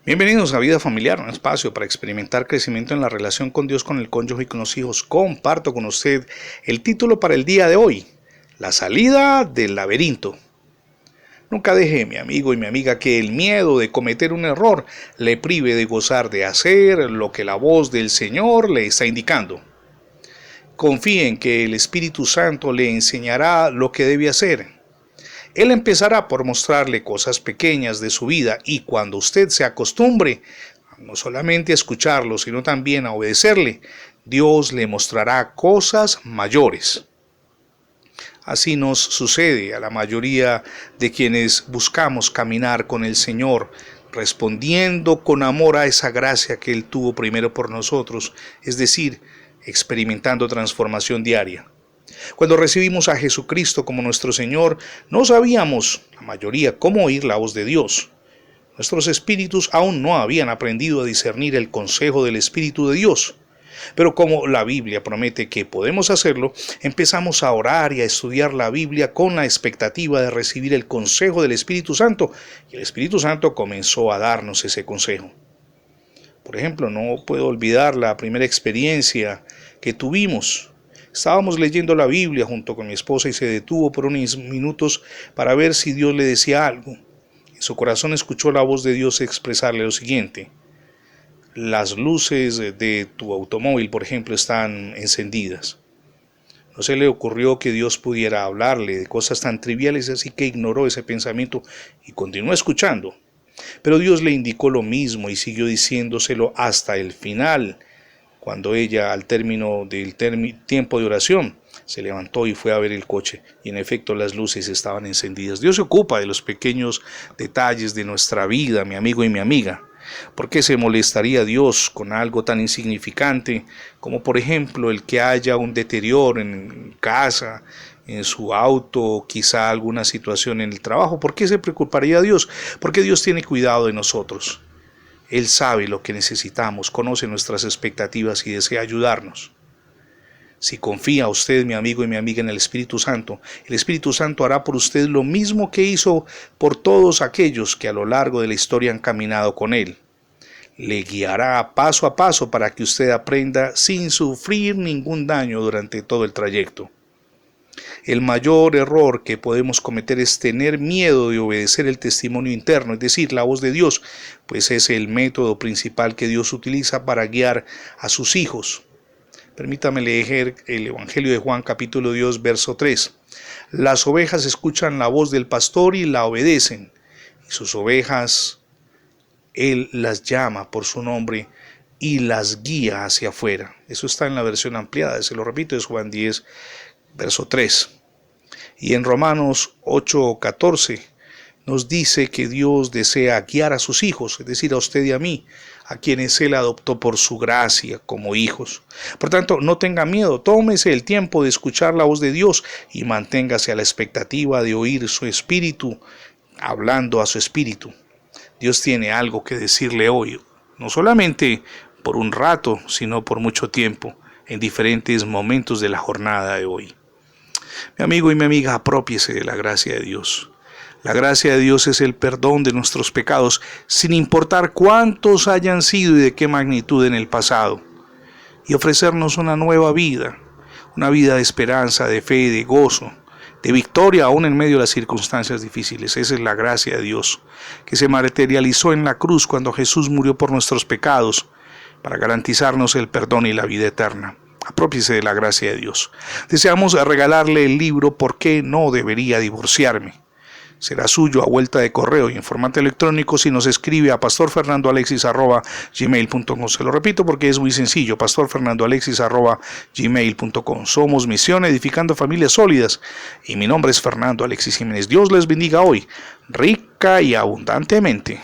Bienvenidos a Vida Familiar, un espacio para experimentar crecimiento en la relación con Dios, con el cónyuge y con los hijos. Comparto con usted el título para el día de hoy: La salida del laberinto. Nunca deje, mi amigo y mi amiga, que el miedo de cometer un error le prive de gozar de hacer lo que la voz del Señor le está indicando. Confíe en que el Espíritu Santo le enseñará lo que debe hacer. Él empezará por mostrarle cosas pequeñas de su vida y cuando usted se acostumbre no solamente a escucharlo, sino también a obedecerle, Dios le mostrará cosas mayores. Así nos sucede a la mayoría de quienes buscamos caminar con el Señor, respondiendo con amor a esa gracia que Él tuvo primero por nosotros, es decir, experimentando transformación diaria. Cuando recibimos a Jesucristo como nuestro Señor, no sabíamos, la mayoría, cómo oír la voz de Dios. Nuestros espíritus aún no habían aprendido a discernir el consejo del Espíritu de Dios. Pero como la Biblia promete que podemos hacerlo, empezamos a orar y a estudiar la Biblia con la expectativa de recibir el consejo del Espíritu Santo, y el Espíritu Santo comenzó a darnos ese consejo. Por ejemplo, no puedo olvidar la primera experiencia que tuvimos. Estábamos leyendo la Biblia junto con mi esposa y se detuvo por unos minutos para ver si Dios le decía algo. En su corazón escuchó la voz de Dios expresarle lo siguiente: las luces de tu automóvil, por ejemplo, están encendidas. No se le ocurrió que Dios pudiera hablarle de cosas tan triviales, así que ignoró ese pensamiento y continuó escuchando. Pero Dios le indicó lo mismo y siguió diciéndoselo hasta el final, cuando ella, al término del tiempo de oración, se levantó y fue a ver el coche, y en efecto las luces estaban encendidas. Dios se ocupa de los pequeños detalles de nuestra vida, mi amigo y mi amiga. ¿Por qué se molestaría Dios con algo tan insignificante como, por ejemplo, el que haya un deterioro en casa, en su auto, quizá alguna situación en el trabajo? ¿Por qué se preocuparía Dios? Porque Dios tiene cuidado de nosotros. Él sabe lo que necesitamos, conoce nuestras expectativas y desea ayudarnos. Si confía usted, mi amigo y mi amiga, en el Espíritu Santo, el Espíritu Santo hará por usted lo mismo que hizo por todos aquellos que a lo largo de la historia han caminado con Él. Le guiará paso a paso para que usted aprenda sin sufrir ningún daño durante todo el trayecto. El mayor error que podemos cometer es tener miedo de obedecer el testimonio interno, es decir, la voz de Dios, pues es el método principal que Dios utiliza para guiar a sus hijos. Permítame leer el Evangelio de Juan, capítulo 2, verso 3. Las ovejas escuchan la voz del pastor y la obedecen, y sus ovejas Él las llama por su nombre y las guía hacia afuera. Eso está en la versión ampliada, se lo repito, es Juan 10, verso 3. Y en Romanos 8:14 nos dice que Dios desea guiar a sus hijos, es decir, a usted y a mí, a quienes Él adoptó por su gracia como hijos. Por tanto, no tenga miedo, tómese el tiempo de escuchar la voz de Dios y manténgase a la expectativa de oír su espíritu, hablando a su espíritu. Dios tiene algo que decirle hoy, no solamente por un rato, sino por mucho tiempo, en diferentes momentos de la jornada de hoy. Mi amigo y mi amiga, aprópiese de la gracia de Dios. La gracia de Dios es el perdón de nuestros pecados, sin importar cuántos hayan sido y de qué magnitud en el pasado, y ofrecernos una nueva vida, una vida de esperanza, de fe, de gozo, de victoria aún en medio de las circunstancias difíciles. Esa es la gracia de Dios, que se materializó en la cruz cuando Jesús murió por nuestros pecados, para garantizarnos el perdón y la vida eterna. Aprópiese de la gracia de Dios. Deseamos regalarle el libro ¿Por qué no debería divorciarme? Será suyo a vuelta de correo y en formato electrónico si nos escribe a pastorfernandoalexis@gmail.com. Se lo repito porque es muy sencillo, pastorfernandoalexis@gmail.com. Somos Misión Edificando Familias Sólidas y mi nombre es Fernando Alexis Jiménez. Dios les bendiga hoy, rica y abundantemente.